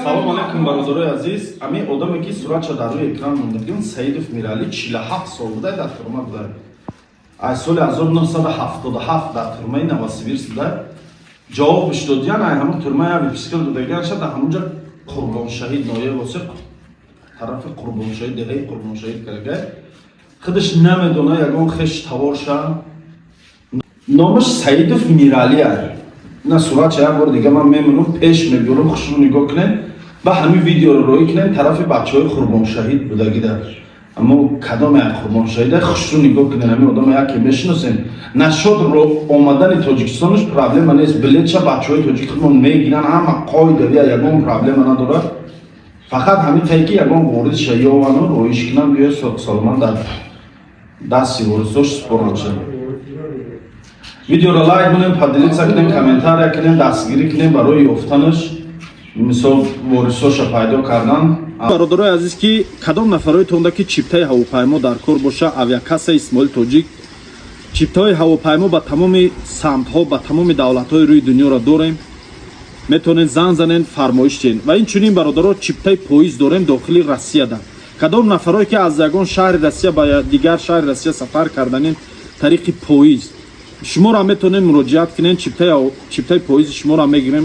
Салом алейкум бародарои азиз. Ами одаме ки суратша дар рӯи экран мондагиён Саидов Миралӣ 47 сол буда дар турма буда. Аз соли 1977 дар турмаи Новосибирск буда. Ҷавобш додиян ай ҳамон турмаи випискил додагиан шад дар ҳамонҷа Қурбоншаҳид нояб восиқ тарафи Қурбоншаҳид деҳаи Қурбоншаҳид карага. Худаш намедона ягон хеш таворша. Номаш Саидов Миралӣ ай. На суратша як бор дига ман мемонам пеш мебурам хушрӯ нигоҳ кунем ба ҳамин видеоро роӣ кунем тарафи бачаҳои Қурбоншаҳид будагида. Аммо кадом як Қурбоншаҳид хушрӯ нигоҳ кунем ҳамин одама яке мешиносем. Нашод омадани Тоҷикистонаш проблема нест. Билетша бачаҳои Тоҷикистон мегиран ҳама қоидави ягон проблема надорад. Фақат ҳамин тае ки ягон ворид шаёвано роиш кунам биё соломан дар дасти ворисдош спорад шад. Видеоро лайк кунем, поделиться кунем, комментария кунем, дастгирӣ кунем барои ёфтанаш мисол ворисоша пайдо кардан. Бародарои азиз ки кадом нафароитонда ки чиптаи ҳавопаймо дар кор боша авиакасса Исмоил Тоҷик чиптаи ҳавопаймо ба тамоми самтҳо ба тамоми давлатҳои рӯи дунёро дорем. Метавонед зан занед фармоиш диҳед. Ва инчунин бародаро чиптаи поиз дорем дохили Россияда. Кадом нафарое ки аз ягон шаҳри Россия ба дигар шаҳри Россия сафар карданин тариқи поиз шуморо метавонед муроҷиат кунед чиптаи поизи шуморо мегирем.